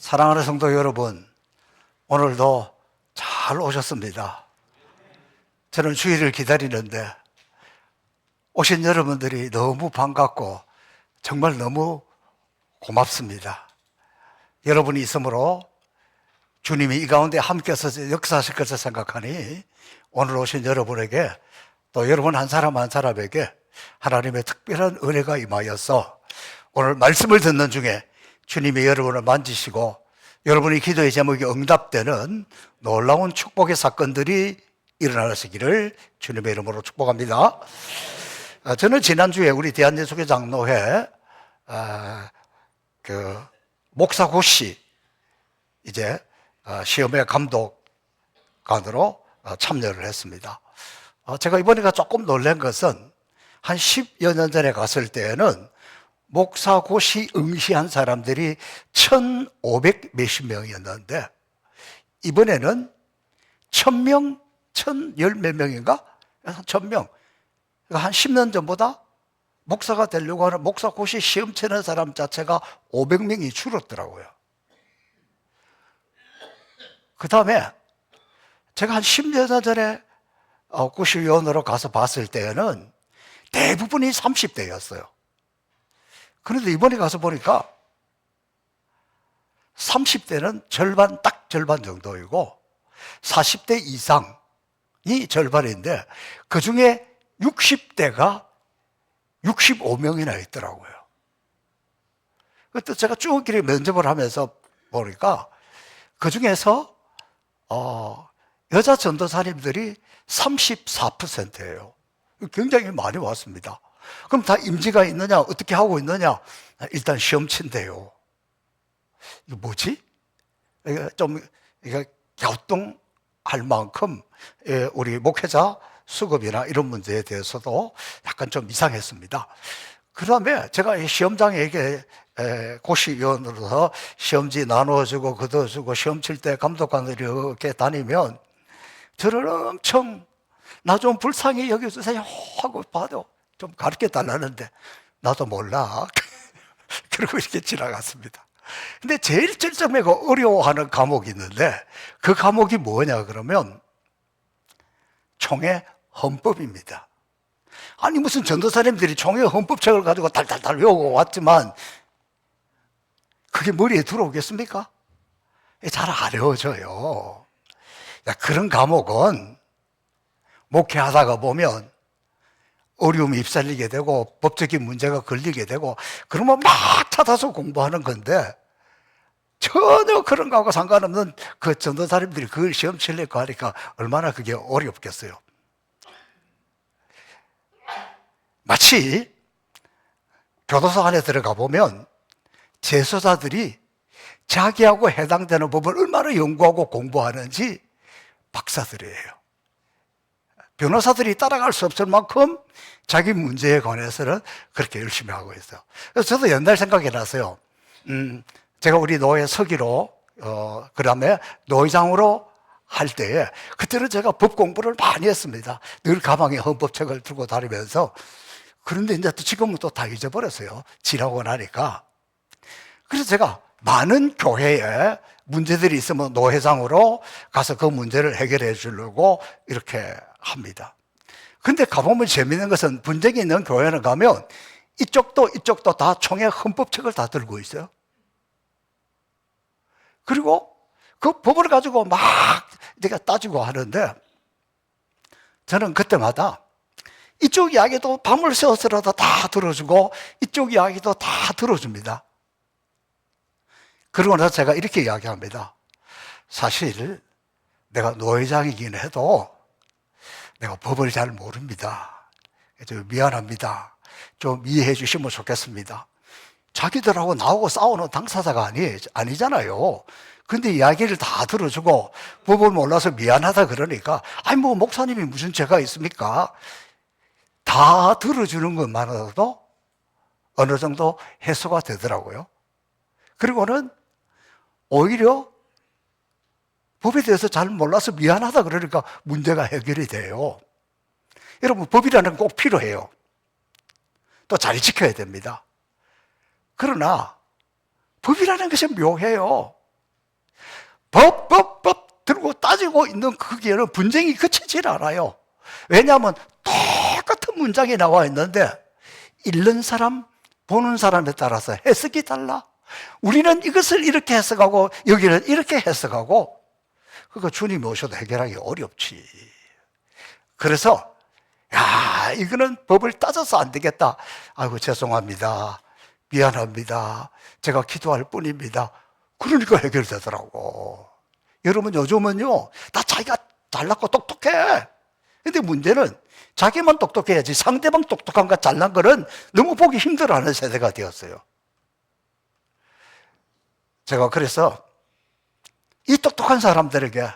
사랑하는 성도 여러분, 오늘도 잘 오셨습니다. 저는 주일을 기다리는데 오신 여러분들이 너무 반갑고 정말 너무 고맙습니다. 여러분이 있으므로 주님이 이 가운데 함께서 역사하실 것을 생각하니 오늘 오신 여러분에게 또 여러분 한 사람 한 사람에게 하나님의 특별한 은혜가 임하여서 오늘 말씀을 듣는 중에 주님이 여러분을 만지시고 여러분의 기도의 제목이 응답되는 놀라운 축복의 사건들이 일어나시기를 주님의 이름으로 축복합니다. 저는 지난주에 우리 대한예수교 장로회 목사고 씨 이제 시험회 감독관으로 참여를 했습니다. 제가 이번에 조금 놀란 것은 한 10여 년 전에 갔을 때에는 목사고시 응시한 사람들이 1,500 몇십 명이었는데 이번에는 1,000명, 1,010 몇 명인가? 1,000명. 한 10년 전보다 목사가 되려고 하는 목사고시 시험 치는 사람 자체가 500명이 줄었더라고요. 그 다음에 제가 한 10년 전에 고시위원으로 가서 봤을 때에는 대부분이 30대였어요. 그런데 이번에 가서 보니까 30대는 절반, 딱 절반 정도이고 40대 이상이 절반인데 그 중에 60대가 65명이나 있더라고요. 그때 제가 쭉 이렇게 면접을 하면서 보니까 그 중에서 여자 전도사님들이 34%예요. 굉장히 많이 왔습니다. 그럼 다 임지가 있느냐? 어떻게 하고 있느냐? 일단 시험 친대요. 이거 뭐지? 이게 갸우뚱할 만큼 우리 목회자 수급이나 이런 문제에 대해서도 약간 좀 이상했습니다. 그 다음에 제가 시험장에게 고시위원으로서 시험지 나눠주고 걷어주고 시험 칠 때 감독관들이 이렇게 다니면 저를 엄청 나 좀 불쌍히 여겨주세요 하고 봐도 좀 가르쳐 달라는데 나도 몰라. 그리고 이렇게 지나갔습니다. 근데 제일 절정매고 어려워하는 과목이 있는데 그 과목이 뭐냐 그러면 총회 헌법입니다. 아니 무슨 전도사님들이 총회 헌법책을 가지고 달달달 외우고 왔지만 그게 머리에 들어오겠습니까? 잘 안 외워져요. 그런 과목은 목회하다가 보면 어려움이 휩쓸리게 되고 법적인 문제가 걸리게 되고 그러면 막 찾아서 공부하는 건데 전혀 그런 거하고 상관없는 그 전도사님들이 그걸 시험 치려고 하니까 얼마나 그게 어렵겠어요. 마치 교도소 안에 들어가 보면 재소자들이 자기하고 해당되는 법을 얼마나 연구하고 공부하는지 박사들이에요. 변호사들이 따라갈 수 없을 만큼 자기 문제에 관해서는 그렇게 열심히 하고 있어요. 그래서 저도 옛날 생각이 나서요. 제가 우리 노회 서기로, 그 다음에 노회장으로 할 때에, 그때는 제가 법 공부를 많이 했습니다. 늘 가방에 헌법책을 들고 다니면서. 그런데 이제 또 지금은 또 다 잊어버렸어요. 지나고 나니까. 그래서 제가 많은 교회에 문제들이 있으면 노회장으로 가서 그 문제를 해결해 주려고 이렇게 합니다. 근데 가보면 재미있는 것은 분쟁이 있는 교회는 가면 이쪽도 다 총회 헌법책을 다 들고 있어요. 그리고 그 법을 가지고 막 내가 따지고 하는데 저는 그때마다 이쪽 이야기도 밤을 새워서라도 다 들어주고 이쪽 이야기도 다 들어줍니다. 그러고 나서 제가 이렇게 이야기합니다. 사실 내가 노회장이긴 해도 내가 법을 잘 모릅니다. 좀 미안합니다. 좀 이해해 주시면 좋겠습니다. 자기들하고 나하고 싸우는 당사자가 아니잖아요. 근데 이야기를 다 들어주고 법을 몰라서 미안하다 그러니까 아니 뭐 목사님이 무슨 죄가 있습니까? 다 들어주는 것만으로도 어느 정도 해소가 되더라고요. 그리고는 오히려 법에 대해서 잘 몰라서 미안하다 그러니까 문제가 해결이 돼요. 여러분, 법이라는 건 꼭 필요해요. 또 잘 지켜야 됩니다. 그러나 법이라는 것이 묘해요. 법 들고 따지고 있는 거기에는 분쟁이 그치질 않아요. 왜냐하면 똑같은 문장이 나와 있는데 읽는 사람, 보는 사람에 따라서 해석이 달라. 우리는 이것을 이렇게 해석하고 여기는 이렇게 해석하고, 그러니까 주님이 오셔도 해결하기 어렵지. 그래서 야, 이거는 법을 따져서 안 되겠다. 아이고 죄송합니다, 미안합니다, 제가 기도할 뿐입니다. 그러니까 해결되더라고. 여러분, 요즘은요 다 자기가 잘났고 똑똑해. 근데 문제는 자기만 똑똑해야지 상대방 똑똑한가 잘난 거는 너무 보기 힘들어하는 세대가 되었어요. 제가 그래서 이 똑똑한 사람들에게,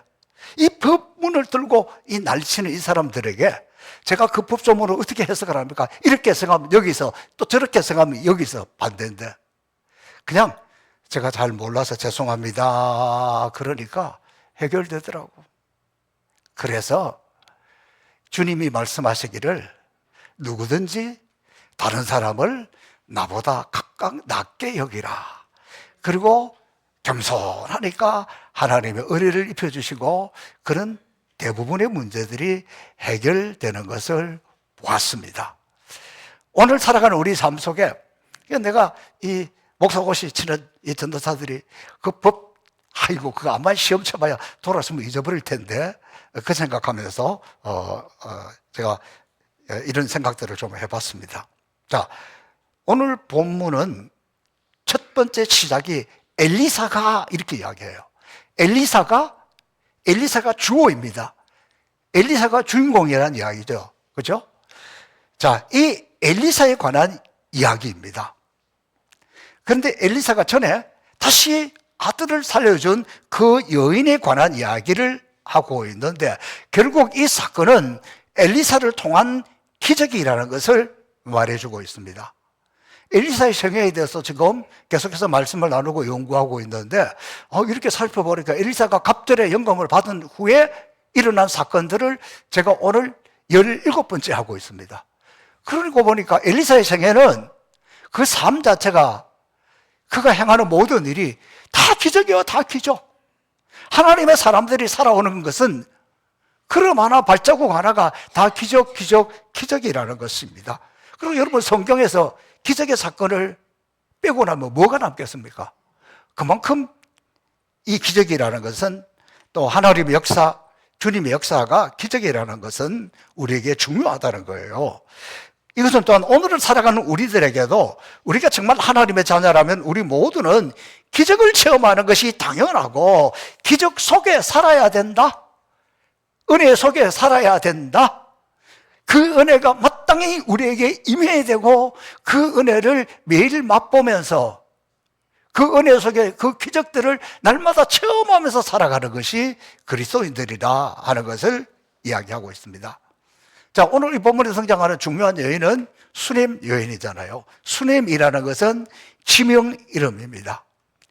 이 법문을 들고 이 날치는 이 사람들에게 제가 그 법조문을 어떻게 해석을 합니까? 이렇게 해석하면 여기서, 또 저렇게 해석하면 여기서 반대인데, 그냥 제가 잘 몰라서 죄송합니다 그러니까 해결되더라고. 그래서 주님이 말씀하시기를 누구든지 다른 사람을 나보다 각각 낮게 여기라. 그리고 겸손하니까 하나님의 은혜를 입혀주시고 그런 대부분의 문제들이 해결되는 것을 보았습니다. 오늘 살아가는 우리 삶 속에 내가 이 목사고시 치는 이 전도사들이 그 법, 아이고 그거 아마 시험 쳐봐야 돌아서면 잊어버릴 텐데, 그 생각하면서 제가 이런 생각들을 좀 해봤습니다. 자, 오늘 본문은 첫 번째 시작이 엘리사가 이렇게 이야기해요. 엘리사가 주어입니다. 엘리사가 주인공이라는 이야기죠. 그죠? 자, 이 엘리사에 관한 이야기입니다. 그런데 엘리사가 전에 다시 아들을 살려준 그 여인에 관한 이야기를 하고 있는데, 결국 이 사건은 엘리사를 통한 기적이라는 것을 말해주고 있습니다. 엘리사의 생애에 대해서 지금 계속해서 말씀을 나누고 연구하고 있는데, 이렇게 살펴보니까 엘리사가 갑절의 영감을 받은 후에 일어난 사건들을 제가 오늘 17번째 하고 있습니다. 그러고 보니까 엘리사의 생애는 그 삶 자체가, 그가 행하는 모든 일이 다 기적이에요. 다 기적. 하나님의 사람들이 살아오는 것은 그럼 하나, 발자국 하나가 다 기적이라는 것입니다. 그리고 여러분, 성경에서 기적의 사건을 빼고 나면 뭐가 남겠습니까? 그만큼 이 기적이라는 것은, 또 하나님의 역사, 주님의 역사가 기적이라는 것은 우리에게 중요하다는 거예요. 이것은 또한 오늘을 살아가는 우리들에게도, 우리가 정말 하나님의 자녀라면 우리 모두는 기적을 체험하는 것이 당연하고 기적 속에 살아야 된다. 은혜 속에 살아야 된다. 그 은혜가 마땅히 우리에게 임해야 되고 그 은혜를 매일 맛보면서 그 은혜 속에 그 기적들을 날마다 체험하면서 살아가는 것이 그리스도인들이다 하는 것을 이야기하고 있습니다. 자, 오늘 이 본문에 등장하는 중요한 여인은 수넴 여인이잖아요. 수넴이라는 것은 지명 이름입니다.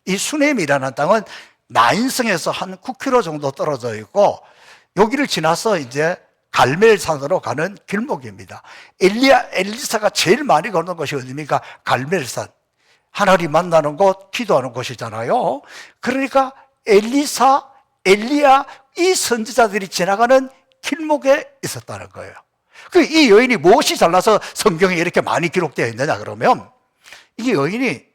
이 수넴이라는 땅은 나인성에서 한 9km 정도 떨어져 있고, 여기를 지나서 이제 갈멜산으로 가는 길목입니다. 엘리사가 제일 많이 걷는 곳이 어디입니까? 갈멜산. 하나님 만나는 곳, 기도하는 곳이잖아요. 그러니까 엘리야, 이 선지자들이 지나가는 길목에 있었다는 거예요. 이 여인이 무엇이 잘나서 성경에 이렇게 많이 기록되어 있느냐 그러면, 이 여인이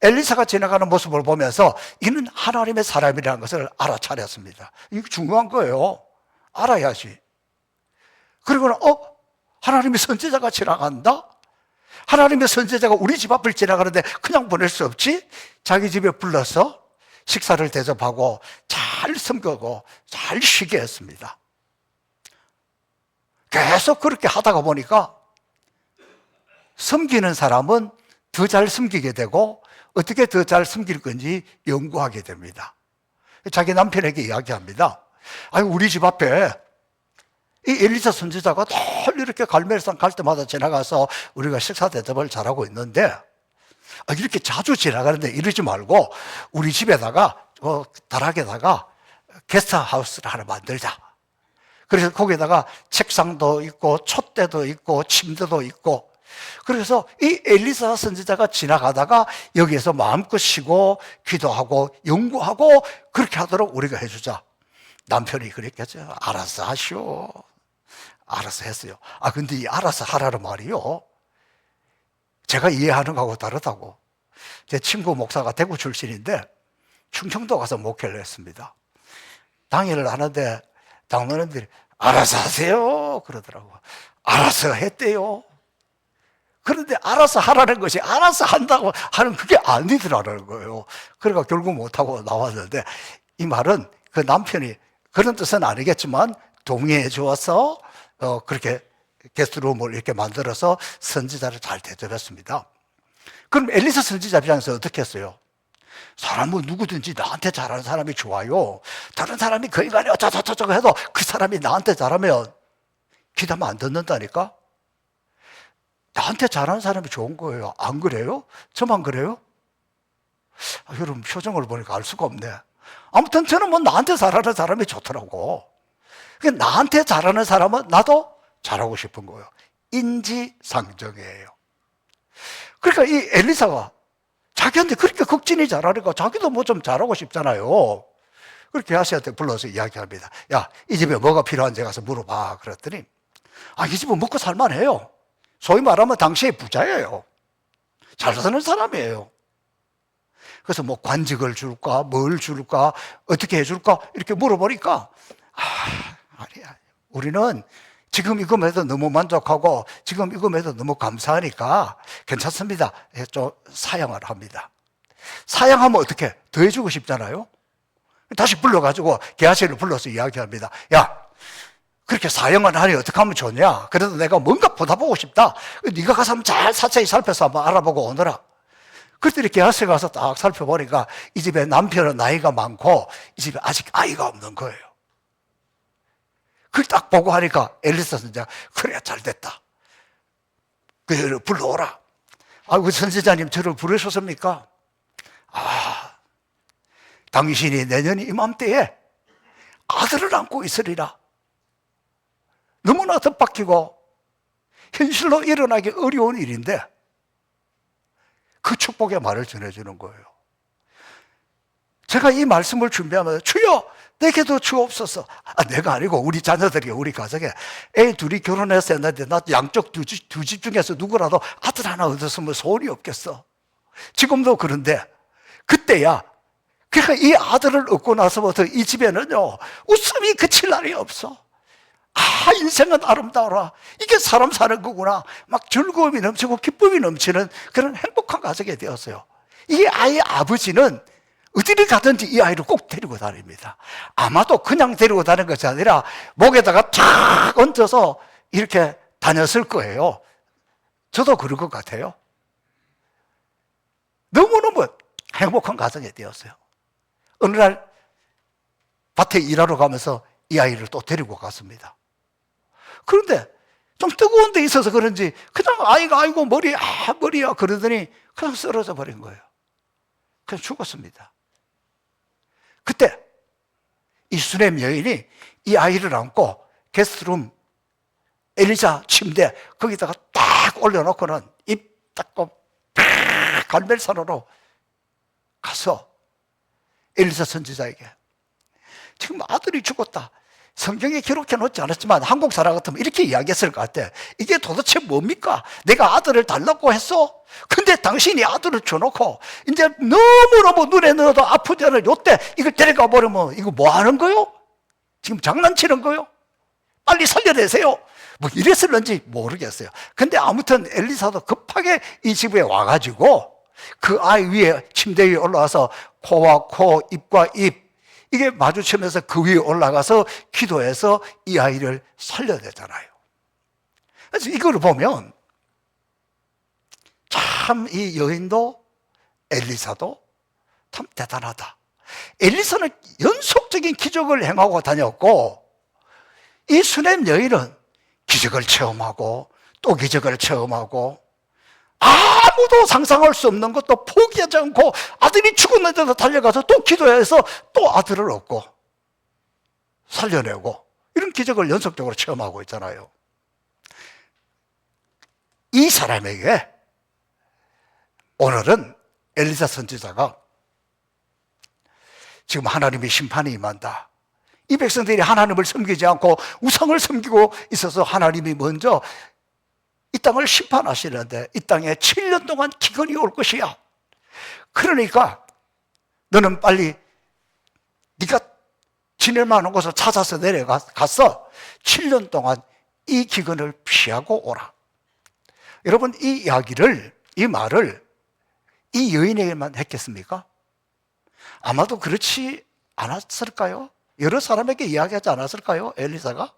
엘리사가 지나가는 모습을 보면서 이는 하나님의 사람이라는 것을 알아차렸습니다. 이게 중요한 거예요. 알아야지. 그리고는 하나님의 선지자가 지나간다? 하나님의 선지자가 우리 집 앞을 지나가는데 그냥 보낼 수 없지? 자기 집에 불러서 식사를 대접하고 잘 섬기고 잘 쉬게 했습니다. 계속 그렇게 하다가 보니까 섬기는 사람은 더 잘 섬기게 되고, 어떻게 더 잘 섬길 건지 연구하게 됩니다. 자기 남편에게 이야기합니다. 아니, 우리 집 앞에 이 엘리사 선지자가 늘 이렇게 갈멜산 갈 때마다 지나가서 우리가 식사 대접을 잘하고 있는데, 이렇게 자주 지나가는데 이러지 말고 우리 집에다가 다락에다가 게스트하우스를 하나 만들자. 그래서 거기에다가 책상도 있고 촛대도 있고 침대도 있고, 그래서 이 엘리사 선지자가 지나가다가 여기에서 마음껏 쉬고 기도하고 연구하고 그렇게 하도록 우리가 해주자. 남편이 그랬겠죠. 알아서 하시오. 알아서 했어요. 근데 이 알아서 하라는 말이요, 제가 이해하는 거하고 다르다고. 제 친구 목사가 대구 출신인데 충청도 가서 목회를 했습니다. 당회를 하는데 장로님들이 알아서 하세요 그러더라고. 알아서 했대요. 그런데 알아서 하라는 것이 알아서 한다고 하는 그게 아니더라는 거예요. 그러니까 결국 못하고 나왔는데, 이 말은 그 남편이 그런 뜻은 아니겠지만 동의해 주어서 그렇게 게스트룸을 이렇게 만들어서 선지자를 잘 대접했습니다. 그럼 엘리사 선지자 입장에서 어떻게 했어요? 사람은 누구든지 나한테 잘하는 사람이 좋아요. 다른 사람이 그 인간이 어쩌저쩌고 해도 그 사람이 나한테 잘하면 기도하면 안 듣는다니까? 나한테 잘하는 사람이 좋은 거예요. 안 그래요? 저만 그래요? 여러분 표정을 보니까 알 수가 없네. 아무튼 저는 뭐 나한테 잘하는 사람이 좋더라고. 나한테 잘하는 사람은 나도 잘하고 싶은 거예요. 인지상정이에요. 그러니까 이 엘리사가 자기한테 그렇게 극진히 잘하니까 자기도 뭐 좀 잘하고 싶잖아요. 그렇게 게하시한테 불러서 이야기합니다. 야, 이 집에 뭐가 필요한지 가서 물어봐. 그랬더니 이 집은 먹고 살만해요. 소위 말하면 당시의 부자예요. 잘 사는 사람이에요. 그래서 뭐 관직을 줄까, 뭘 줄까, 어떻게 해줄까 이렇게 물어보니까 아니야. 우리는 지금 이거에도 너무 만족하고 지금 이거에도 너무 감사하니까 괜찮습니다. 좀 사양을 합니다. 사양하면 어떻게? 더 해주고 싶잖아요. 다시 불러가지고 게하시를 불러서 이야기합니다. 야, 그렇게 사양을 하니 어떻게 하면 좋냐? 그래도 내가 뭔가 보다보고 싶다. 네가 가서 한번 잘 자세히 살펴서 한번 알아보고 오너라. 그랬더니 게하시에 가서 딱 살펴보니까 이 집에 남편은 나이가 많고 이 집에 아직 아이가 없는 거예요. 그걸 딱 보고 하니까 엘리사 선지자가 그래야 잘 됐다. 그를 불러오라. 그 선지자님 저를 부르셨습니까? 당신이 내년 이맘때에 아들을 안고 있으리라. 너무나 뜻밖이고 현실로 일어나기 어려운 일인데 그 축복의 말을 전해주는 거예요. 제가 이 말씀을 준비하면서 주여 내게도 주옵소서. 내가 아니고 우리 자녀들이, 우리 가정에 애 둘이 결혼해서 했는데 나 양쪽 두 집 중에서 누구라도 아들 하나 얻었으면 소원이 없겠어. 지금도 그런데 그때야, 그러니까 이 아들을 얻고 나서부터 이 집에는요 웃음이 그칠 날이 없어. 인생은 아름다워라. 이게 사람 사는 거구나. 막 즐거움이 넘치고 기쁨이 넘치는 그런 행복한 가정이 되었어요. 이 아이의 아버지는 어디를 가든지 이 아이를 꼭 데리고 다닙니다. 아마도 그냥 데리고 다니는 것이 아니라 목에다가 탁 얹어서 이렇게 다녔을 거예요. 저도 그럴 것 같아요. 너무너무 행복한 가정이 되었어요. 어느 날 밭에 일하러 가면서 이 아이를 또 데리고 갔습니다. 그런데 좀 뜨거운 데 있어서 그런지 그냥 아이가 아이고 머리야 그러더니 그냥 쓰러져 버린 거예요. 그냥 죽었습니다. 그때 이 수넴 여인이 이 아이를 안고 게스트룸 엘리사 침대 거기다가 딱 올려놓고는 입 닫고 갈멜산으로 가서 엘리사 선지자에게 지금 아들이 죽었다. 성경에 기록해 놓지 않았지만 한국 사람 같으면 이렇게 이야기했을 것 같아. 이게 도대체 뭡니까? 내가 아들을 달라고 했어? 근데 당신이 아들을 줘놓고 이제 너무너무 눈에 넣어도 아프지 않을 요때 이걸 데려가 버리면 이거 뭐 하는 거요? 지금 장난치는 거요? 빨리 살려내세요. 뭐 이랬을런지 모르겠어요. 근데 아무튼 엘리사도 급하게 이 집에 와가지고 그 아이 위에 침대 위에 올라와서 코와 코, 입과 입 이게 마주치면서 그 위에 올라가서 기도해서 이 아이를 살려내잖아요. 그래서 이걸 보면 참 이 여인도 엘리사도 참 대단하다. 엘리사는 연속적인 기적을 행하고 다녔고 이 수넴 여인은 기적을 체험하고 또 기적을 체험하고 아무도 상상할 수 없는 것도 포기하지 않고 아들이 죽었는데도 달려가서 또 기도해서 또 아들을 얻고 살려내고 이런 기적을 연속적으로 체험하고 있잖아요. 이 사람에게 오늘은 엘리사 선지자가 지금 하나님의 심판이 임한다. 이 백성들이 하나님을 섬기지 않고 우상을 섬기고 있어서 하나님이 먼저 이 땅을 심판하시는데 이 땅에 7년 동안 기근이 올 것이야. 그러니까 너는 빨리 네가 지낼 만한 곳을 찾아서 내려가서 7년 동안 이 기근을 피하고 오라. 여러분, 이 이야기를, 이 말을 이 여인에게만 했겠습니까? 아마도 그렇지 않았을까요? 여러 사람에게 이야기하지 않았을까요? 엘리사가?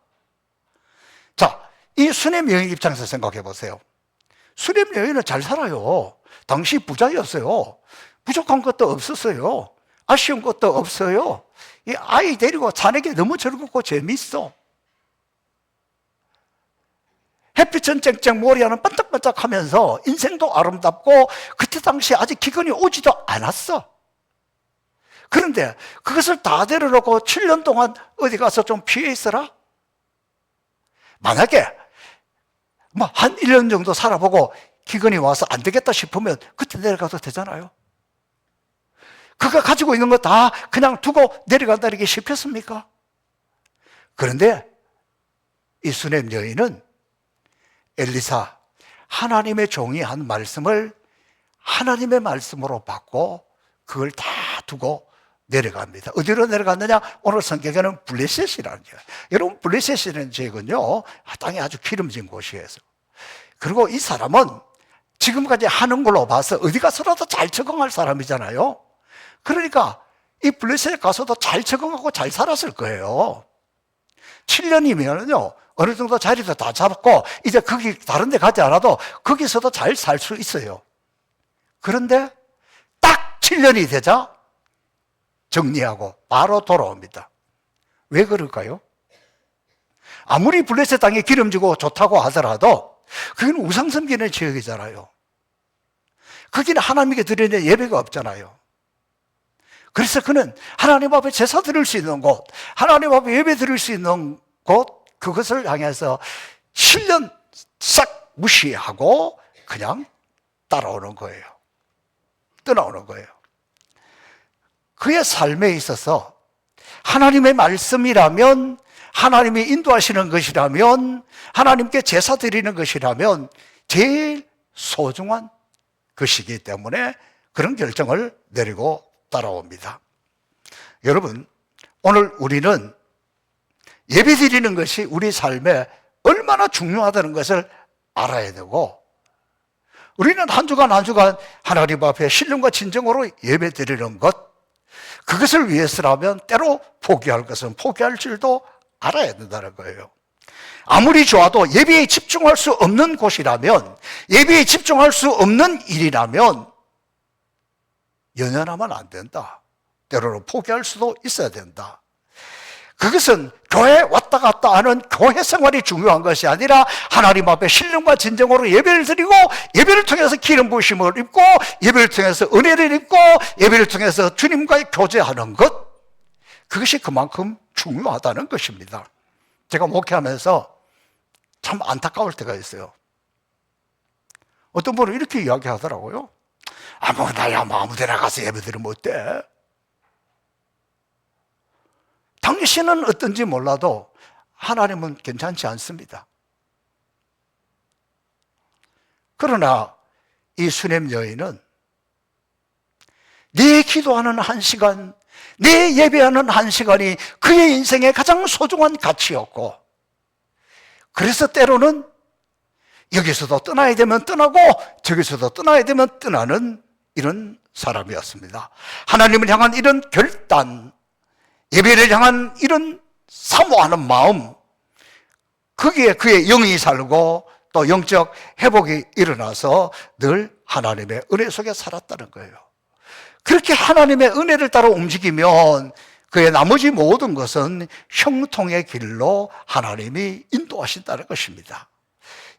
자, 이 수넴 여인 입장에서 생각해 보세요. 수넴 여인은 잘 살아요. 당시 부자였어요. 부족한 것도 없었어요. 아쉬운 것도 없어요. 이 아이 데리고 자네게 너무 즐겁고 재밌어. 햇빛은 쨍쨍 모리하는 반짝반짝 하면서 인생도 아름답고 그때 당시에 아직 기근이 오지도 않았어. 그런데 그것을 다 데려놓고 7년 동안 어디 가서 좀 피해 있어라? 만약에 한 1년 정도 살아보고 기근이 와서 안 되겠다 싶으면 그때 내려가도 되잖아요. 그가 가지고 있는 거 다 그냥 두고 내려간다는 게 쉽겠습니까? 그런데 이 수넴 여인은 엘리사, 하나님의 종이 한 말씀을 하나님의 말씀으로 받고 그걸 다 두고 내려갑니다. 어디로 내려갔느냐? 오늘 성경에는 블레셋이라는 거예요. 여러분, 블레셋이라는 지역은요, 땅이 아주 기름진 곳이에요. 그리고 이 사람은 지금까지 하는 걸로 봐서 어디 가서라도 잘 적응할 사람이잖아요. 그러니까 이 블레셋에 가서도 잘 적응하고 잘 살았을 거예요. 7년이면요, 어느 정도 자리도 다 잡았고 이제 거기 다른 데 가지 않아도 거기서도 잘 살 수 있어요. 그런데 딱 7년이 되자 정리하고 바로 돌아옵니다. 왜 그럴까요? 아무리 블레셋 땅이 기름지고 좋다고 하더라도 거기는 우상 섬기는 지역이잖아요. 거기는 하나님께 드리는 예배가 없잖아요. 그래서 그는 하나님 앞에 제사 드릴 수 있는 곳, 하나님 앞에 예배 드릴 수 있는 곳, 그것을 향해서 7년 싹 무시하고 그냥 따라오는 거예요. 떠나오는 거예요. 그의 삶에 있어서 하나님의 말씀이라면, 하나님이 인도하시는 것이라면, 하나님께 제사 드리는 것이라면 제일 소중한 것이기 때문에 그런 결정을 내리고 따라옵니다. 여러분, 오늘 우리는 예배 드리는 것이 우리 삶에 얼마나 중요하다는 것을 알아야 되고, 우리는 한 주간 한 주간 하나님 앞에 신령과 진정으로 예배 드리는 것, 그것을 위해서라면 때로 포기할 것은 포기할 줄도 알아야 된다는 거예요. 아무리 좋아도 예배에 집중할 수 없는 곳이라면, 예배에 집중할 수 없는 일이라면 연연하면 안 된다. 때로는 포기할 수도 있어야 된다. 그것은 교회 왔다 갔다 하는 교회 생활이 중요한 것이 아니라 하나님 앞에 신령과 진정으로 예배를 드리고, 예배를 통해서 기름 부으심을 입고, 예배를 통해서 은혜를 입고, 예배를 통해서 주님과의 교제하는 것, 그것이 그만큼 중요하다는 것입니다. 제가 목회하면서 참 안타까울 때가 있어요. 어떤 분은 이렇게 이야기하더라고요. 나야 아무 데나 가서 예배 드리면 어때? 당신은 어떤지 몰라도 하나님은 괜찮지 않습니다. 그러나 이 수넴 여인은 내 기도하는 한 시간, 내 예배하는 한 시간이 그의 인생의 가장 소중한 가치였고, 그래서 때로는 여기서도 떠나야 되면 떠나고 저기서도 떠나야 되면 떠나는 이런 사람이었습니다. 하나님을 향한 이런 결단, 예배를 향한 이런 사모하는 마음, 거기에 그의 영이 살고 또 영적 회복이 일어나서 늘 하나님의 은혜 속에 살았다는 거예요. 그렇게 하나님의 은혜를 따라 움직이면 그의 나머지 모든 것은 형통의 길로 하나님이 인도하신다는 것입니다.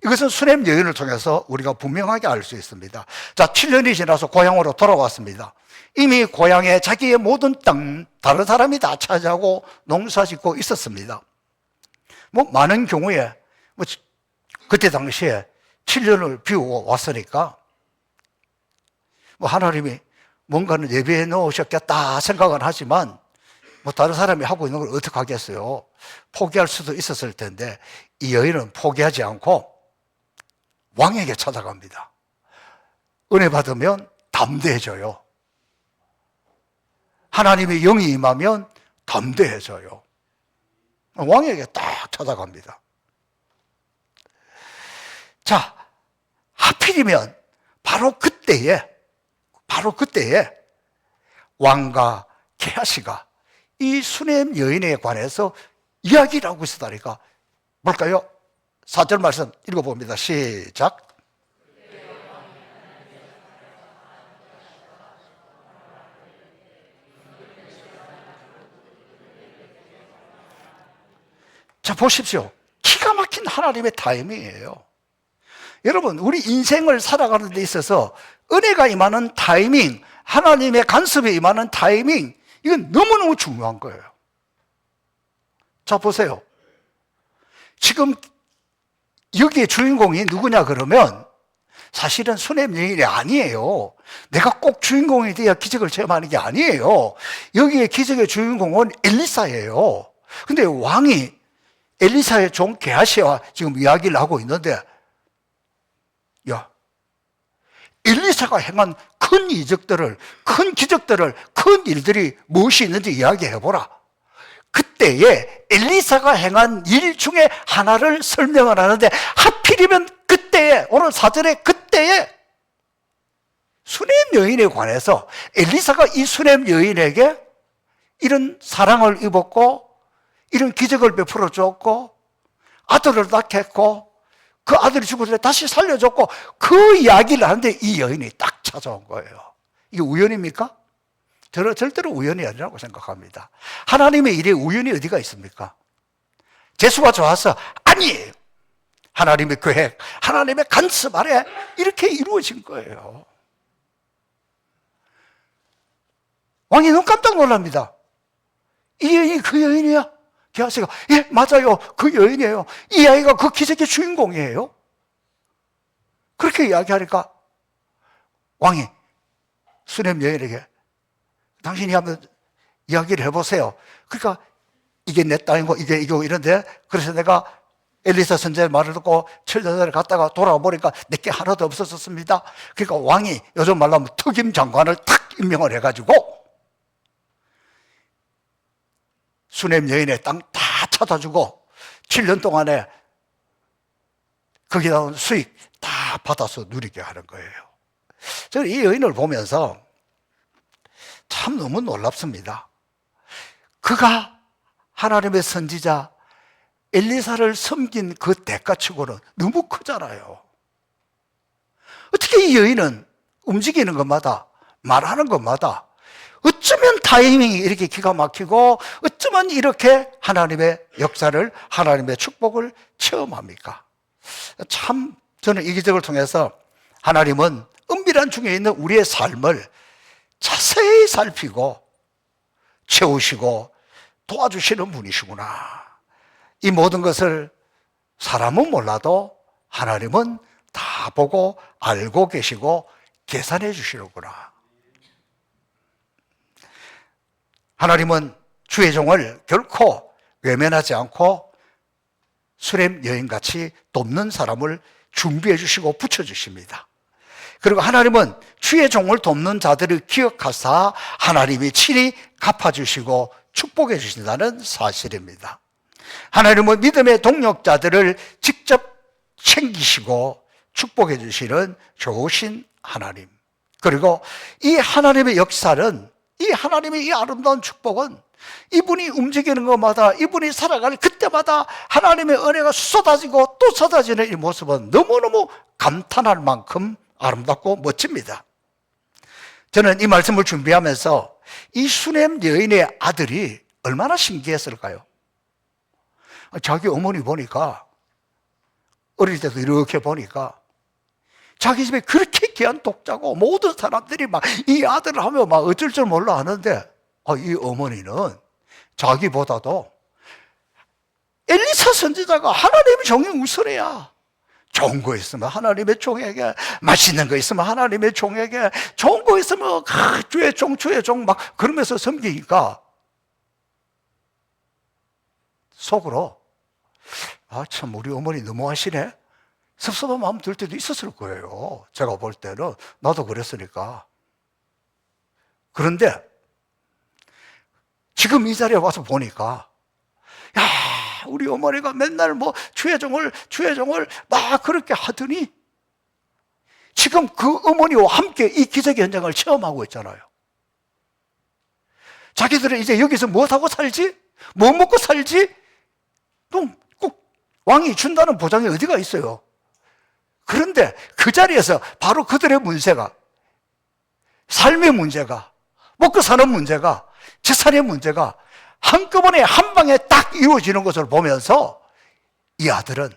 이것은 수넴 여인을 통해서 우리가 분명하게 알 수 있습니다. 자, 7년이 지나서 고향으로 돌아왔습니다. 이미 고향에 자기의 모든 땅 다른 사람이 다 차지하고 농사 짓고 있었습니다. 많은 경우에 그때 당시에 7년을 비우고 왔으니까 뭐 하나님이 뭔가는 예배해 놓으셨겠다 생각은 하지만 뭐 다른 사람이 하고 있는 걸 어떻게 하겠어요? 포기할 수도 있었을 텐데 이 여인은 포기하지 않고 왕에게 찾아갑니다. 은혜 받으면 담대해져요. 하나님의 영이 임하면 담대해져요. 왕에게 딱 찾아갑니다. 자, 하필이면 바로 그때에 왕과 게하시가 이 수넴 여인에 관해서 이야기를 하고 있었다니까. 뭘까요? 4절 말씀 읽어봅니다. 시작. 자, 보십시오. 기가 막힌 하나님의 타이밍이에요. 여러분, 우리 인생을 살아가는 데 있어서 은혜가 임하는 타이밍, 하나님의 간섭이 임하는 타이밍, 이건 너무너무 중요한 거예요. 자, 보세요. 지금 여기에 주인공이 누구냐 그러면 사실은 수넴 여인이 아니에요. 내가 꼭 주인공이 돼야 기적을 체험하는 게 아니에요. 여기에 기적의 주인공은 엘리사예요. 근데 왕이 엘리사의 종 게하시와 지금 이야기를 하고 있는데, 야, 엘리사가 행한 큰 이적들을, 큰 기적들을, 큰 일들이 무엇이 있는지 이야기해보라. 그때에 엘리사가 행한 일 중에 하나를 설명을 하는데, 하필이면 그때에, 오늘 사절에 그때에 수넴 여인에 관해서 엘리사가 이 수넴 여인에게 이런 사랑을 입었고 이런 기적을 베풀어 줬고 아들을 낳겠고 그 아들이 죽을 때 다시 살려줬고 그 이야기를 하는데 이 여인이 딱 찾아온 거예요. 이게 우연입니까? 저는 절대로 우연이 아니라고 생각합니다. 하나님의 일에 우연이 어디가 있습니까? 재수가 좋아서 아니에요. 하나님의 계획, 하나님의 간섭 아래 이렇게 이루어진 거예요. 왕이 너무 깜짝 놀랍니다. 이 여인이 그 여인이야? 게하시가 예, 맞아요. 그 여인이에요. 이 아이가 그 기적의 주인공이에요. 그렇게 이야기하니까 왕이 수넴 여인에게 당신이 한번 이야기를 해보세요. 그러니까 이게 내 땅이고 이게 이거 이런데 그래서 내가 엘리사 선지자의 말을 듣고 7년 전에 갔다가 돌아와 보니까 내게 하나도 없었습니다. 그러니까 왕이 요즘 말로 하면 특임 장관을 탁 임명을 해가지고 수넴 여인의 땅 다 찾아주고 7년 동안에 거기에 나온 수익 다 받아서 누리게 하는 거예요. 저는 이 여인을 보면서 참 너무 놀랍습니다. 그가 하나님의 선지자 엘리사를 섬긴 그 대가치고는 너무 크잖아요. 어떻게 이 여인은 움직이는 것마다 말하는 것마다 어쩌면 타이밍이 이렇게 기가 막히고 어쩌면 이렇게 하나님의 역사를 하나님의 축복을 체험합니까? 참 저는 이 기적을 통해서 하나님은 은밀한 중에 있는 우리의 삶을 자세히 살피고 채우시고 도와주시는 분이시구나. 이 모든 것을 사람은 몰라도 하나님은 다 보고 알고 계시고 계산해 주시는구나. 하나님은 주의 종을 결코 외면하지 않고 수렘 여인같이 돕는 사람을 준비해 주시고 붙여주십니다. 그리고 하나님은 주의 종을 돕는 자들을 기억하사 하나님이 친히 갚아주시고 축복해 주신다는 사실입니다. 하나님은 믿음의 동력자들을 직접 챙기시고 축복해 주시는 좋으신 하나님. 그리고 이 하나님의 역사는, 이 하나님의 이 아름다운 축복은 이분이 움직이는 것마다, 이분이 살아가는 그때마다 하나님의 은혜가 쏟아지고 또 쏟아지는 이 모습은 너무너무 감탄할 만큼 아름답고 멋집니다. 저는 이 말씀을 준비하면서 이 수넴 여인의 아들이 얼마나 신기했을까요? 자기 어머니 보니까, 어릴 때도 이렇게 보니까 자기 집에 그렇게 귀한 독자고 모든 사람들이 막 이 아들을 하면 막 어쩔 줄 몰라 하는데, 이 어머니는 자기보다도 엘리사 선지자가 하나님의 종이 우선이야. 좋은 거 있으면 하나님의 종에게, 맛있는 거 있으면 하나님의 종에게, 좋은 거 있으면 주의 종 막 그러면서 섬기니까 속으로 참 우리 어머니 너무하시네, 섭섭한 마음 들 때도 있었을 거예요. 제가 볼 때는 나도 그랬으니까. 그런데 지금 이 자리에 와서 보니까 우리 어머니가 맨날 뭐 주의 종을 막 그렇게 하더니 지금 그 어머니와 함께 이 기적의 현장을 체험하고 있잖아요. 자기들은 이제 여기서 무엇하고 살지? 뭐 먹고 살지? 꼭 왕이 준다는 보장이 어디가 있어요? 그런데 그 자리에서 바로 그들의 문제가, 삶의 문제가, 먹고 사는 문제가, 재산의 문제가 한꺼번에 한 방에 딱 이루어지는 것을 보면서 이 아들은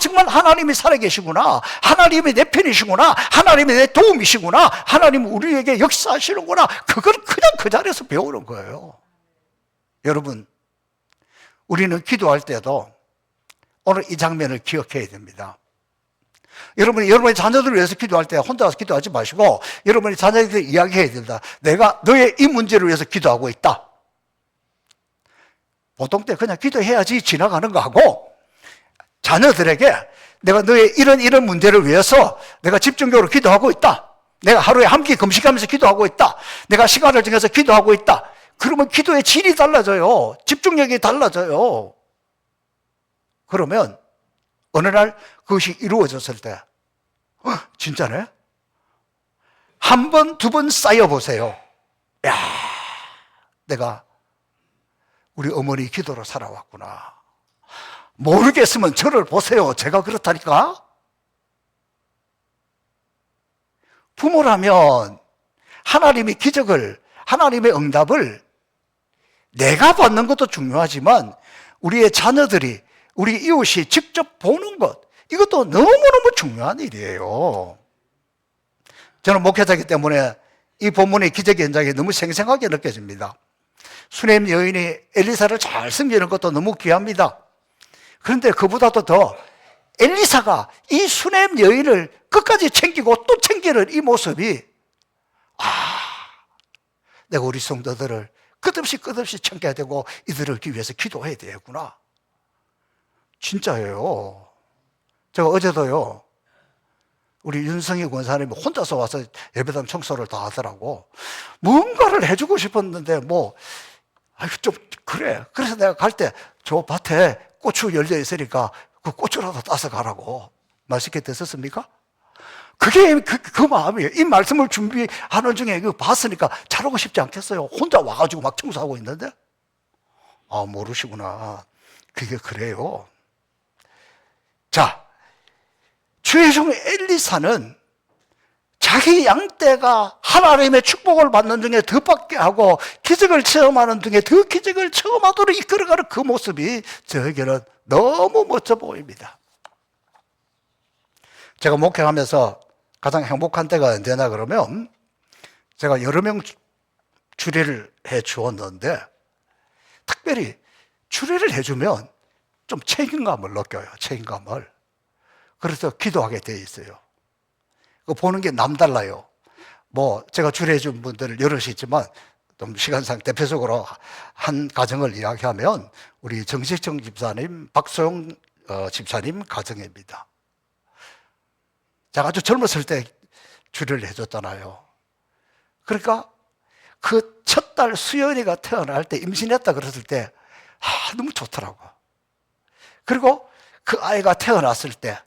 정말 하나님이 살아계시구나, 하나님이 내 편이시구나, 하나님이 내 도움이시구나, 하나님 우리에게 역사하시는구나, 그걸 그냥 그 자리에서 배우는 거예요. 여러분, 우리는 기도할 때도 오늘 이 장면을 기억해야 됩니다. 여러분의 자녀들을 위해서 기도할 때 혼자 와서 기도하지 마시고 여러분이 자녀들에게 이야기해야 됩니다. 내가 너의 이 문제를 위해서 기도하고 있다. 보통 때 그냥 기도해야지 지나가는 거하고, 자녀들에게 내가 너의 이런 문제를 위해서 내가 집중적으로 기도하고 있다, 내가 하루에 한 끼 금식하면서 기도하고 있다, 내가 시간을 정해서 기도하고 있다, 그러면 기도의 질이 달라져요. 집중력이 달라져요. 그러면 어느 날 그것이 이루어졌을 때 진짜네? 한 번, 두 번 쌓여보세요. 내가 우리 어머니 기도로 살아왔구나. 모르겠으면 저를 보세요. 제가 그렇다니까. 부모라면 하나님의 기적을, 하나님의 응답을 내가 받는 것도 중요하지만 우리의 자녀들이, 우리 이웃이 직접 보는 것, 이것도 너무너무 중요한 일이에요. 저는 목회자이기 때문에 이 본문의 기적의 현장이 너무 생생하게 느껴집니다. 수넴 여인이 엘리사를 잘 섬기는 것도 너무 귀합니다. 그런데 그보다도 더 엘리사가 이 수넴 여인을 끝까지 챙기고 또 챙기는 이 모습이, 내가 우리 성도들을 끝없이 챙겨야 되고 이들을 위해서 기도해야 되겠구나. 진짜예요. 제가 어제도요, 우리 윤성희 권사님이 혼자서 와서 예배당 청소를 다 하더라고. 뭔가를 해주고 싶었는데 좀 그래. 그래서 내가 갈 때 저 밭에 고추 열려 있으니까 그 고추라도 따서 가라고. 맛있게 드셨습니까? 그게 그 마음이에요. 이 말씀을 준비하는 중에 봤으니까 잘하고 싶지 않겠어요? 혼자 와가지고 막 청소하고 있는데? 모르시구나. 그게 그래요. 자, 주의 종 엘리사는 자기 양떼가 하나님의 축복을 받는 중에 더 받게 하고 기적을 체험하는 중에 더 기적을 체험하도록 이끌어가는 그 모습이 저에게는 너무 멋져 보입니다. 제가 목회하면서 가장 행복한 때가 언제나 그러면, 제가 여러 명 주례를 해 주었는데 특별히 주례를 해주면 좀 책임감을 느껴요. 책임감을. 그래서 기도하게 돼 있어요. 보는 게 남달라요. 제가 주례해 준 분들 여럿이 있지만 좀 시간상 대표적으로 한 가정을 이야기하면 우리 정식정 집사님, 박소영 집사님 가정입니다. 제가 아주 젊었을 때 주례를 해줬잖아요. 그러니까 그 첫 딸 수연이가 태어날 때, 임신했다 그랬을 때 너무 좋더라고. 그리고 그 아이가 태어났을 때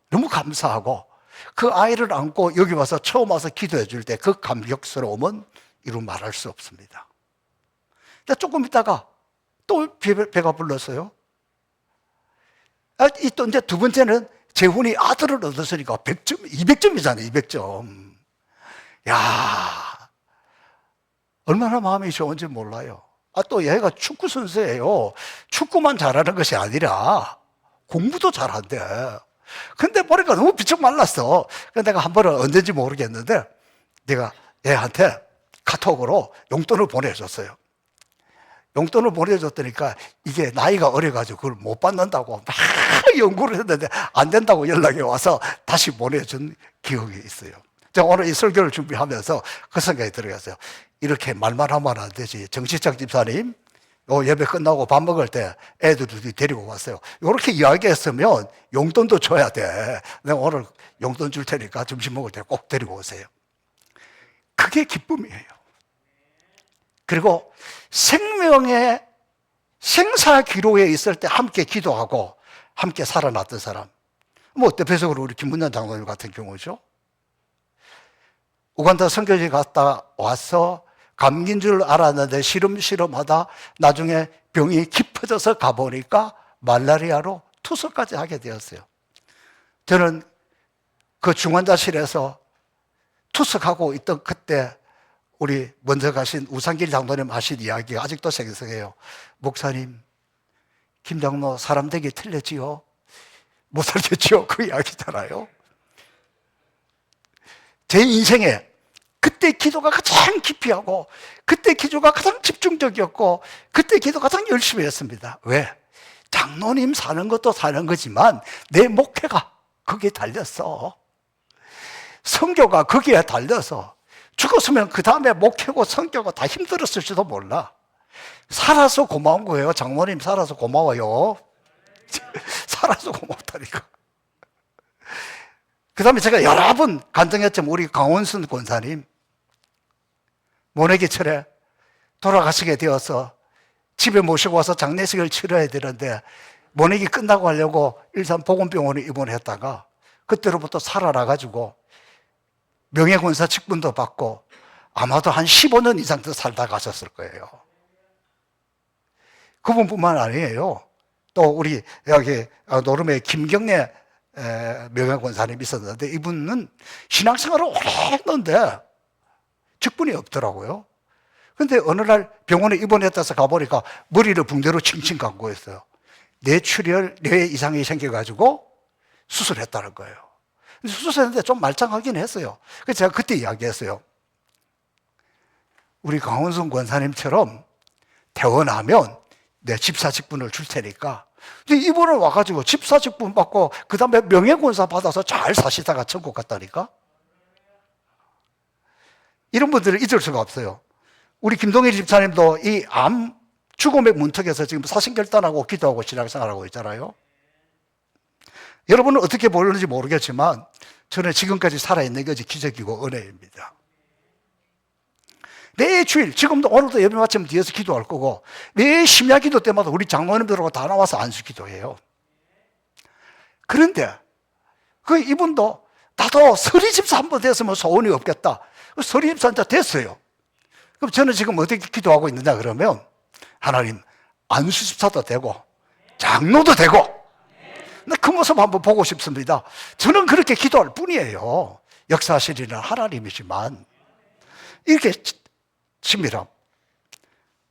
너무 감사하고, 그 아이를 안고 여기 와서 처음 와서 기도해 줄 때 그 감격스러움은 이루 말할 수 없습니다. 근데 조금 있다가 또 배가 불렀어요. 또 이제 두 번째는 재훈이 아들을 얻었으니까 100점, 200점이잖아요. 200점. 얼마나 마음이 좋은지 몰라요. 또 얘가 축구 선수예요. 축구만 잘하는 것이 아니라 공부도 잘한대. 근데 보니까 너무 비쩍 말랐어. 그래서 내가 한 번은 언제인지 모르겠는데 내가 얘한테 카톡으로 용돈을 보내줬어요. 용돈을 보내줬더니까 이게 나이가 어려가지고 그걸 못 받는다고 막 연구를 했는데 안 된다고 연락이 와서 다시 보내준 기억이 있어요. 제가 오늘 이 설교를 준비하면서 그 생각이 들어갔어요. 이렇게 말만 하면 안 되지. 정시창 집사님, 요 예배 끝나고 밥 먹을 때 애들이 데리고 왔어요. 이렇게 이야기했으면 용돈도 줘야 돼. 내가 오늘 용돈 줄 테니까 점심 먹을 때 꼭 데리고 오세요. 그게 기쁨이에요. 그리고 생명의 생사 기로에 있을 때 함께 기도하고 함께 살아났던 사람. 뭐 대표적으로 우리 김문현 장로님 같은 경우죠. 우간다 선교지 갔다 와서 감기인 줄 알았는데 시름시름하다 나중에 병이 깊어져서 가보니까 말라리아로 투석까지 하게 되었어요. 저는 그 중환자실에서 투석하고 있던 그때 우리 먼저 가신 우상길 장로님 하신 이야기가 아직도 생생해요. 목사님, 김 장로 사람 되기 틀렸지요? 못 살겠지요? 그 이야기잖아요. 제 인생에 그때 기도가 가장 깊이 하고 그때 기도가 가장 집중적이었고 그때 기도 가장 열심히 했습니다. 왜? 장로님 사는 것도 사는 거지만 내 목회가 거기에 달렸어. 선교가 거기에 달려서 죽었으면 그 다음에 목회고 선교가 다 힘들었을지도 몰라. 살아서 고마운 거예요. 장모님 살아서 고마워요. 살아서 고맙다니까. 그 다음에 제가 여러 번 간증했지만 우리 강원순 권사님 모내기철에 돌아가시게 되어서 집에 모시고 와서 장례식을 치러야 되는데 모내기 끝나고 하려고 일산 보건병원에 입원했다가 그때로부터 살아나가지고 명예권사 직분도 받고 아마도 한 15년 이상 더 살다 가셨을 거예요. 그분뿐만 아니에요. 또 우리 여기 노름에 김경래 명예권사님이 있었는데 이분은 신앙생활을 오래 했는데 직분이 없더라고요. 근데 어느 날 병원에 입원했다서 가보니까 머리를 붕대로 칭칭 감고 있어요. 뇌출혈, 뇌 이상이 생겨가지고 수술했다는 거예요. 수술했는데 좀 말짱하긴 했어요. 그래서 제가 그때 이야기했어요. 우리 강원순 권사님처럼 퇴원하면 내 집사직분을 줄 테니까 이분은 와가지고 집사직분 받고 그 다음에 명예권사 받아서 잘 사시다가 천국 갔다니까. 이런 분들을 잊을 수가 없어요. 우리 김동일 집사님도 이 암 죽음의 문턱에서 지금 사신결단하고 기도하고 신앙생활하고 있잖아요. 여러분은 어떻게 보는지 모르겠지만 저는 지금까지 살아있는 것이 기적이고 은혜입니다. 매 주일, 지금도 오늘도 예배 마치면 뒤에서 기도할 거고 매 심야 기도 때마다 우리 장로님들하고 다 나와서 안수 기도해요. 그런데 이분도 나도 서리집사 한번 됐으면 소원이 없겠다. 서리집사 한자 됐어요. 그럼 저는 지금 어떻게 기도하고 있느냐 그러면 하나님 안수집사도 되고 장로도 되고 그 모습 한번 보고 싶습니다. 저는 그렇게 기도할 뿐이에요. 역사하시리는 하나님이지만 이렇게 친밀함.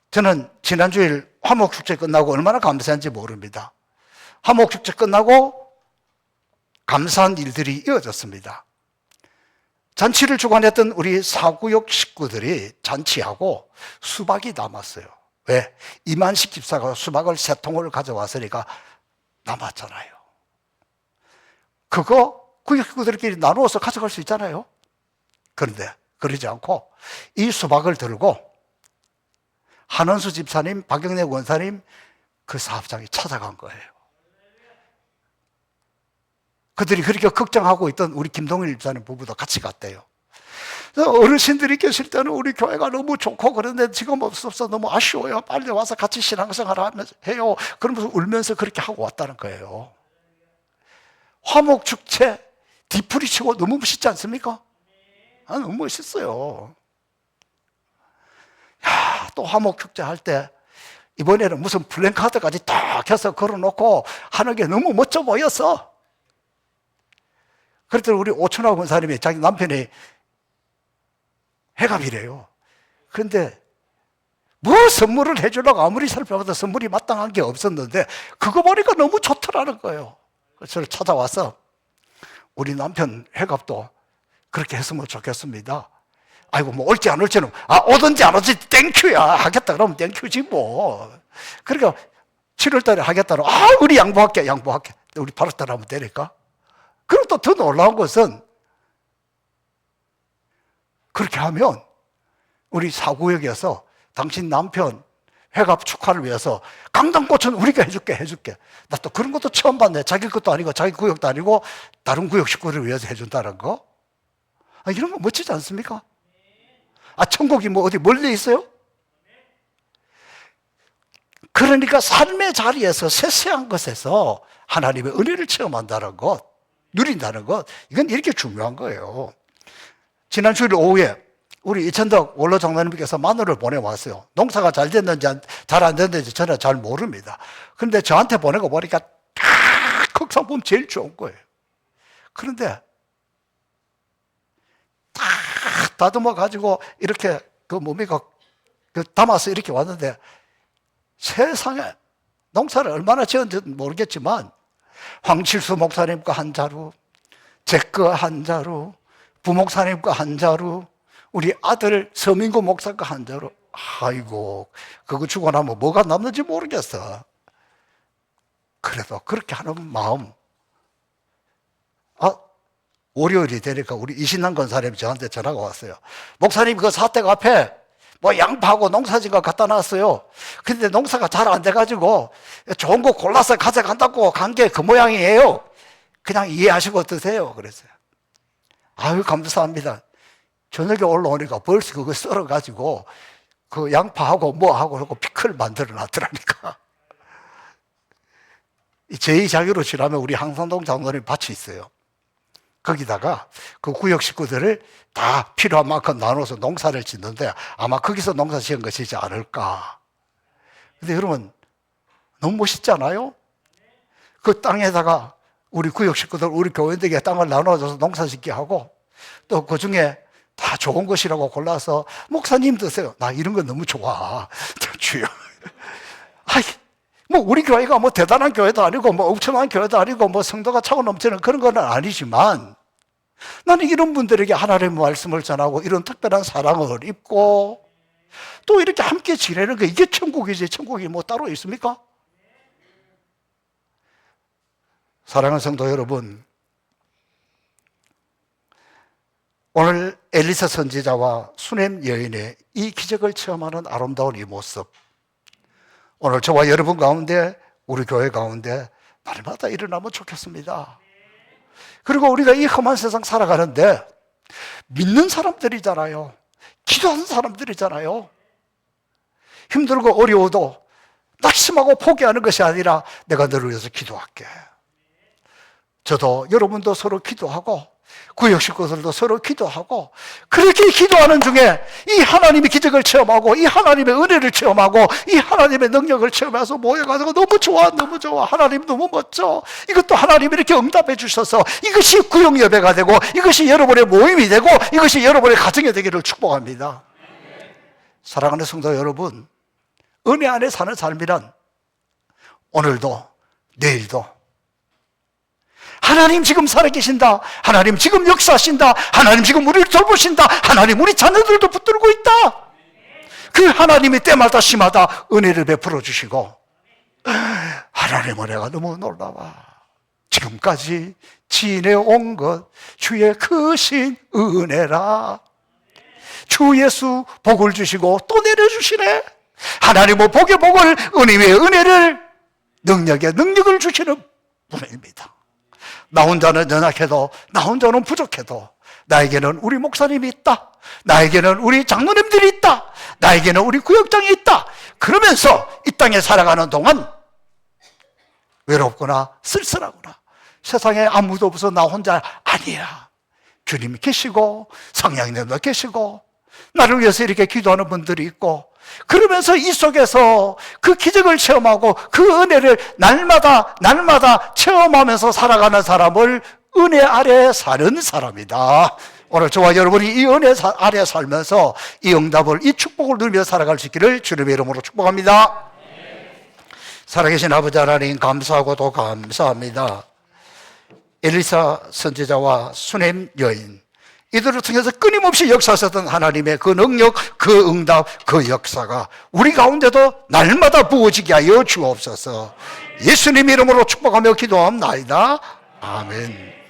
저는 지난주일 화목축제 끝나고 얼마나 감사한지 모릅니다. 화목축제 끝나고 감사한 일들이 이어졌습니다. 잔치를 주관했던 우리 사구역 식구들이 잔치하고 수박이 남았어요. 왜? 이만식 집사가 수박을 3통을 가져왔으니까 남았잖아요. 그거 구역 식구들끼리 나누어서 가져갈 수 있잖아요. 그런데 그러지 않고 이 수박을 들고 한원수 집사님, 박영래 원사님 그 사업장에 찾아간 거예요. 그들이 그렇게 걱정하고 있던 우리 김동일 집사님 부부도 같이 갔대요. 어르신들이 계실 때는 우리 교회가 너무 좋고 그런데 지금 없어서 너무 아쉬워요. 빨리 와서 같이 신앙생활 해요. 그러면서 울면서 그렇게 하고 왔다는 거예요. 화목축제 뒤풀이 치고 너무 멋있지 않습니까? 너무 멋있어요. 야, 또 화목축제 할 때 이번에는 무슨 플랜카드까지 딱 해서 걸어놓고 하는 게 너무 멋져 보였어. 그랬더니 우리 오춘하 권사님이 자기 남편이 해갑이래요. 그런데 뭐 선물을 해주려고 아무리 살펴봐도 선물이 마땅한 게 없었는데 그거 보니까 너무 좋더라는 거예요. 그래서 저를 찾아와서 우리 남편 해갑도 그렇게 했으면 좋겠습니다. 아이고 뭐 올지 안 올지는 오든지 안 오든지 땡큐야 하겠다 그러면 땡큐지 뭐. 그러니까 7월 달에 하겠다로 우리 양보할게 우리 바로 따라하면 되니까. 그리고 또 더 놀라운 것은 그렇게 하면 우리 사구역에서 당신 남편 회갑 축하를 위해서 강당꽃은 우리가 해줄게. 나 또 그런 것도 처음 봤네. 자기 것도 아니고 자기 구역도 아니고 다른 구역 식구를 위해서 해준다는 거. 이런 거 멋지지 않습니까? 천국이 뭐 어디 멀리 있어요? 그러니까 삶의 자리에서 세세한 것에서 하나님의 은혜를 체험한다는 것, 누린다는 것, 이건 이렇게 중요한 거예요. 지난 주일 오후에 우리 이천덕 원로 장로님께서 마누를 보내왔어요. 농사가 잘 됐는지 잘 안 됐는지 저는 잘 모릅니다. 그런데 저한테 보내고 보니까 흑상 보면 제일 좋은 거예요. 그런데 딱 다듬어 가지고 이렇게 담아서 이렇게 왔는데 세상에 농사를 얼마나 지었는지 모르겠지만 황칠수 목사님과 한 자루, 제 거 한 자루, 부목사님과 한 자루, 우리 아들 서민구 목사과 한 자루. 아이고, 그거 주고 나면 뭐가 남는지 모르겠어. 그래도 그렇게 하는 마음. 월요일이 되니까 우리 이신남 권사님이 저한테 전화가 왔어요. 목사님, 그 사택 앞에 양파하고 농사진 거 갖다 놨어요. 근데 농사가 잘 안 돼가지고 좋은 거 골라서 가져간다고 간 게 그 모양이에요. 그냥 이해하시고 드세요. 그랬어요. 아유, 감사합니다. 저녁에 올라오니까 벌써 그거 썰어가지고 그 양파하고 하고 피클 만들어 놨더라니까. 제2자기로 지나면 우리 항산동 장로님 밭이 있어요. 거기다가 그 구역 식구들을 다 필요한 만큼 나눠서 농사를 짓는데 아마 거기서 농사 지은 것이지 않을까. 근데 여러분, 너무 멋있잖아요? 그 땅에다가 우리 구역 식구들, 우리 교인들에게 땅을 나눠줘서 농사 짓게 하고 또 그 중에 다 좋은 것이라고 골라서 목사님 드세요. 나 이런 거 너무 좋아. 주여. 우리 교회가 대단한 교회도 아니고 엄청난 교회도 아니고 성도가 차고 넘치는 그런 건 아니지만 나는 이런 분들에게 하나님의 말씀을 전하고 이런 특별한 사랑을 입고 또 이렇게 함께 지내는 게 이게 천국이지. 천국이 따로 있습니까? 사랑하는 성도 여러분, 오늘 엘리사 선지자와 수넴 여인의 이 기적을 체험하는 아름다운 이 모습, 오늘 저와 여러분 가운데, 우리 교회 가운데 날마다 일어나면 좋겠습니다. 그리고 우리가 이 험한 세상 살아가는데 믿는 사람들이잖아요. 기도하는 사람들이잖아요. 힘들고 어려워도 낙심하고 포기하는 것이 아니라 내가 너를 위해서 기도할게. 저도 여러분도 서로 기도하고 구역 식구들도 서로 기도하고 그렇게 기도하는 중에 이 하나님의 기적을 체험하고 이 하나님의 은혜를 체험하고 이 하나님의 능력을 체험해서 모여가지고 너무 좋아 하나님 너무 멋져. 이것도 하나님이 이렇게 응답해 주셔서 이것이 구역 예배가 되고 이것이 여러분의 모임이 되고 이것이 여러분의 가정이 되기를 축복합니다. 사랑하는 성도 여러분, 은혜 안에 사는 삶이란 오늘도 내일도 하나님 지금 살아계신다. 하나님 지금 역사하신다. 하나님 지금 우리를 돌보신다. 하나님 우리 자녀들도 붙들고 있다. 그 하나님이 때마다 시마다 은혜를 베풀어 주시고 하나님 은혜가 너무 놀라워. 지금까지 지내온 것 주의 크신 은혜라. 주 예수 복을 주시고 또 내려주시네. 하나님은 복의 복을, 은혜의 은혜를, 능력의 능력을 주시는 분입니다. 나 혼자는 연약해도, 나 혼자는 부족해도 나에게는 우리 목사님이 있다. 나에게는 우리 장로님들이 있다. 나에게는 우리 구역장이 있다. 그러면서 이 땅에 살아가는 동안 외롭거나 쓸쓸하거나 세상에 아무도 없어 나 혼자 아니야. 주님이 계시고 성령님도 계시고 나를 위해서 이렇게 기도하는 분들이 있고, 그러면서 이 속에서 그 기적을 체험하고 그 은혜를 날마다 체험하면서 살아가는 사람을 은혜 아래 사는 사람이다. 오늘 저와 여러분이 이 은혜 아래 살면서 이 응답을, 이 축복을 누리며 살아갈 수 있기를 주님의 이름으로 축복합니다. 살아계신 아버지 하나님, 감사하고 또 감사합니다. 엘리사 선지자와 수넴 여인, 이들을 통해서 끊임없이 역사하셨던 하나님의 그 능력, 그 응답, 그 역사가 우리 가운데도 날마다 부어지게 하여 주옵소서. 예수님 이름으로 축복하며 기도합나이다. 아멘.